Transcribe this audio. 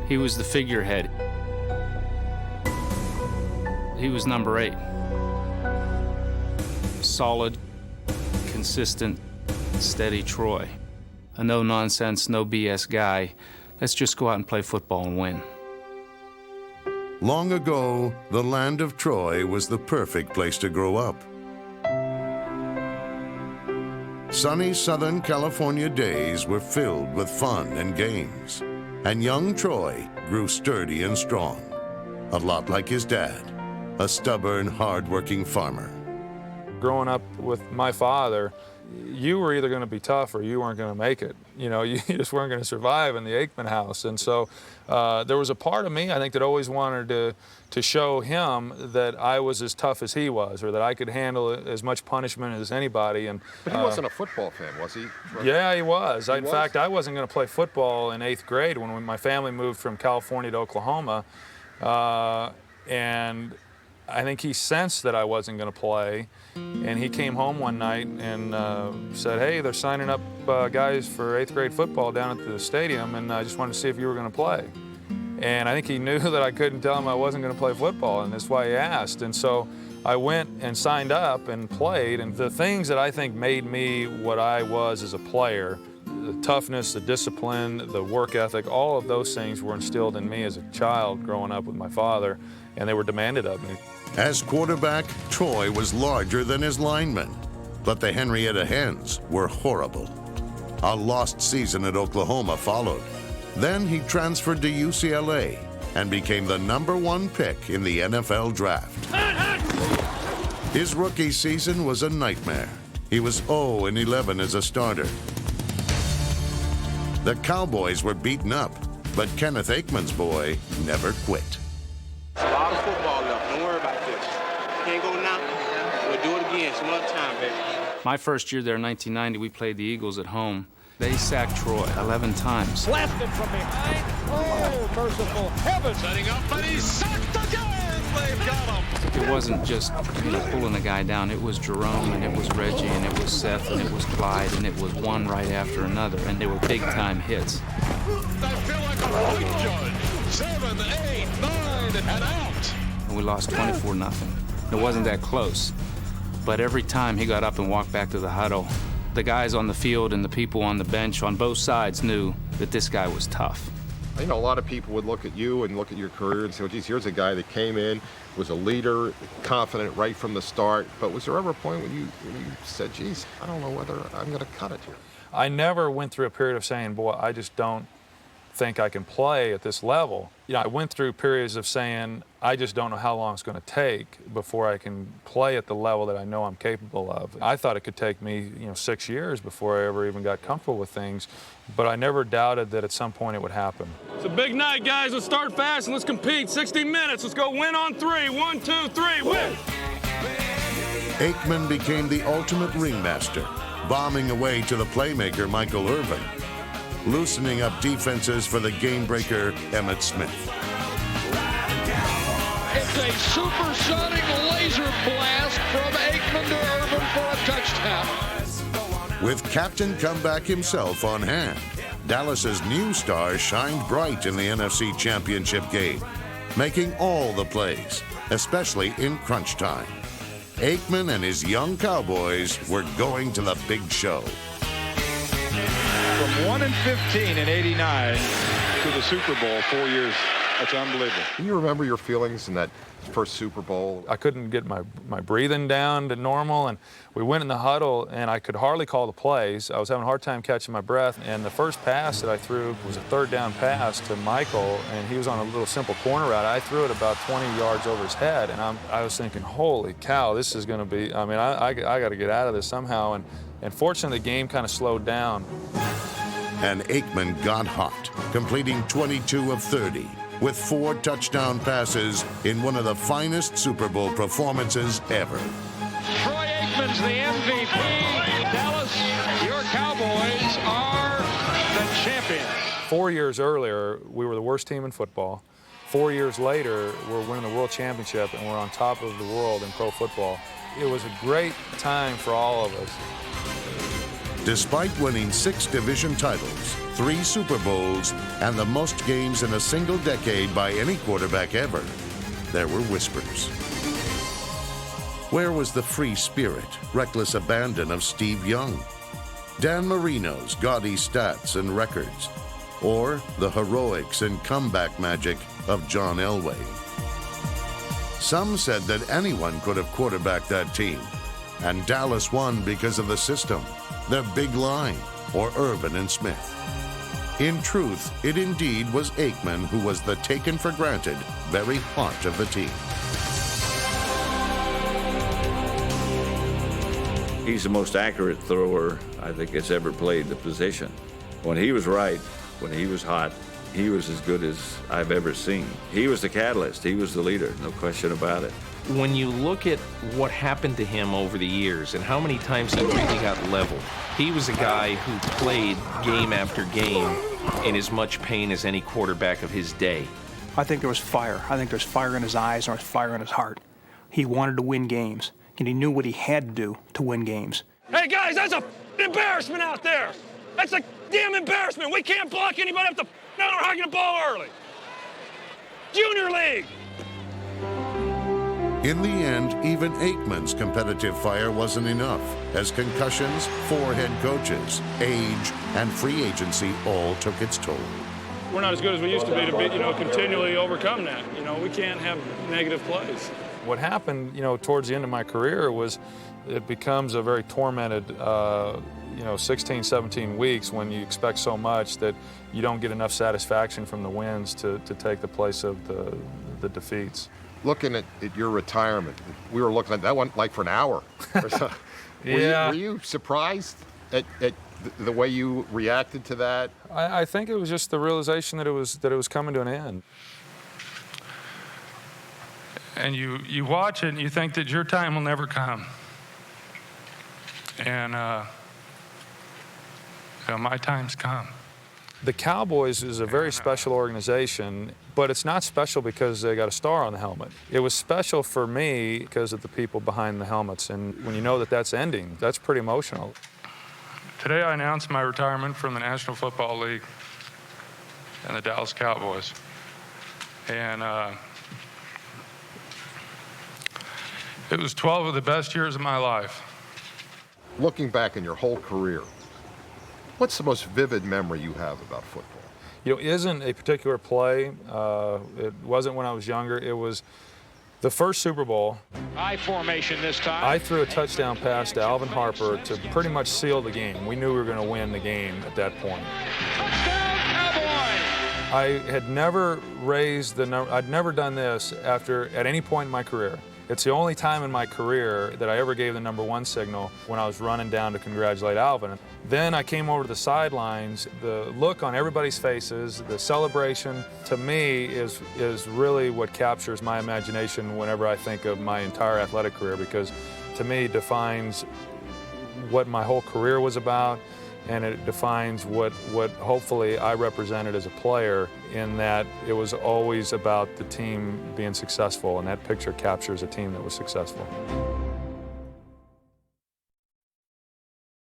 He was the figurehead. He was number 8. Solid, consistent, steady Troy. A no-nonsense, no BS guy. Let's just go out and play football and win. Long ago, the land of Troy was the perfect place to grow up. Sunny Southern California days were filled with fun and games, and young Troy grew sturdy and strong, a lot like his dad, a stubborn, hard-working farmer. Growing up with my father, you were either going to be tough or you weren't going to make it. You know, you just weren't going to survive in the Aikman house. And so there was a part of me, I think, that always wanted to show him that I was as tough as he was, or that I could handle as much punishment as anybody. And but he wasn't a football fan, was he? Yeah, he was. In fact, I wasn't going to play football in 8th grade when my family moved from California to Oklahoma. And I think he sensed that I wasn't going to play, and he came home one night and said, "Hey, they're signing up guys for 8th grade football down at the stadium, and I just wanted to see if you were going to play." And I think he knew that I couldn't tell him I wasn't going to play football, and that's why he asked. And so I went and signed up and played, and the things that I think made me what I was as a player, the toughness, the discipline, the work ethic, all of those things were instilled in me as a child growing up with my father, and they were demanded of me. As quarterback, Troy was larger than his linemen, but the Henrietta Hens were horrible. A lost season at Oklahoma followed. Then he transferred to UCLA and became the #1 pick in the NFL draft. His rookie season was a nightmare. He was 0-11 as a starter. The Cowboys were beaten up, but Kenneth Aikman's boy never quit. A lot of football left. Don't worry about this. Can't go now. We'll do it again some other time, baby. My first year there in 1990, we played the Eagles at home. They sacked Troy 11 times. Blasted from behind. Oh, merciful heaven. Setting up, but he's sacked again. They've got him. It wasn't just, pulling the guy down. It was Jerome, and it was Reggie, and it was Seth, and it was Clyde, and it was one right after another, and they were big-time hits. I feel like a point judge. 7, 8, 9, and out. And we lost 24-0. It wasn't that close. But every time he got up and walked back to the huddle, the guys on the field and the people on the bench on both sides knew that this guy was tough. You know, a lot of people would look at you and look at your career and say, well, geez, here's a guy that came in, was a leader, confident right from the start. But was there ever a point when you said, geez, I don't know whether I'm going to cut it here? I never went through a period of saying, boy, I just don't think I can play at this level. I went through periods of saying, I just don't know how long it's going to take before I can play at the level that I know I'm capable of. I thought it could take me, 6 years before I ever even got comfortable with things, but I never doubted that at some point it would happen. It's a big night, guys. Let's start fast and let's compete. 60 minutes. Let's go win on 3. 1, 2, 3, win! Aikman became the ultimate ringmaster, bombing away to the playmaker Michael Irvin, loosening up defenses for the game-breaker Emmitt Smith. It's a supersonic laser blast from Aikman to Irvin for a touchdown. With Captain Comeback himself on hand, Dallas's new star shined bright in the NFC Championship game, making all the plays, especially in crunch time. Aikman and his young Cowboys were going to the big show. From 1-15 in '89 to the Super Bowl, 4 years. That's unbelievable. Do you remember your feelings in that first Super Bowl? I couldn't get my breathing down to normal, and we went in the huddle, and I could hardly call the plays. I was having a hard time catching my breath, and the first pass that I threw was a 3rd down pass to Michael, and he was on a little simple corner route. I threw it about 20 yards over his head, and I was thinking, holy cow, this is going to be, I got to get out of this somehow, and fortunately the game kind of slowed down. And Aikman got hot, completing 22 of 30, with 4 touchdown passes in one of the finest Super Bowl performances ever. Troy Aikman's the MVP. Dallas, your Cowboys are the champions. 4 years earlier, we were the worst team in football. 4 years later, we're winning the world championship, and we're on top of the world in pro football. It was a great time for all of us. Despite winning 6 division titles, 3 Super Bowls, and the most games in a single decade by any quarterback ever, there were whispers. Where was the free spirit, reckless abandon of Steve Young? Dan Marino's gaudy stats and records? Or the heroics and comeback magic of John Elway? Some said that anyone could have quarterbacked that team, and Dallas won because of the system, their big line, or Urban and Smith. In truth, it indeed was Aikman who was the taken-for-granted very heart of the team. He's the most accurate thrower I think that's ever played the position. When he was right, when he was hot, he was as good as I've ever seen. He was the catalyst. He was the leader, no question about it. When you look at what happened to him over the years and how many times he really got leveled, he was a guy who played game after game in as much pain as any quarterback of his day. I think there was fire. I think there's fire in his eyes and there was fire in his heart. He wanted to win games, and he knew what he had to do to win games. Hey, guys, that's a embarrassment out there. That's a damn embarrassment. We can't block anybody up the down or hugging the ball early. Junior League. In the end, even Aikman's competitive fire wasn't enough, as concussions, 4 head coaches, age, and free agency all took its toll. We're not as good as we used to be, continually overcome that. We can't have negative plays. What happened, towards the end of my career was it becomes a very tormented, 16, 17 weeks when you expect so much that you don't get enough satisfaction from the wins to take the place of the defeats. Looking at your retirement, we were looking at that one like for an hour or so. Yeah. Were you surprised at the way you reacted to that? I think it was just the realization that it was coming to an end. And you watch it and you think that your time will never come. And my time's come. The Cowboys is a very special organization, but it's not special because they got a star on the helmet. It was special for me because of the people behind the helmets, and when you know that that's ending, that's pretty emotional. Today I announced my retirement from the National Football League and the Dallas Cowboys. And it was 12 of the best years of my life. Looking back in your whole career, what's the most vivid memory you have about football? It isn't a particular play. It wasn't when I was younger. It was the first Super Bowl. High formation this time. I threw a touchdown pass to Alvin Harper to pretty much seal the game. We knew we were going to win the game at that point. Touchdown, Cowboys! I had never raised the number. I'd never done this at any point in my career. It's the only time in my career that I ever gave the number 1 signal when I was running down to congratulate Alvin. Then I came over to the sidelines. The look on everybody's faces, the celebration, to me is really what captures my imagination whenever I think of my entire athletic career, because to me it defines what my whole career was about, and it defines what hopefully I represented as a player, in that it was always about the team being successful, and that picture captures a team that was successful.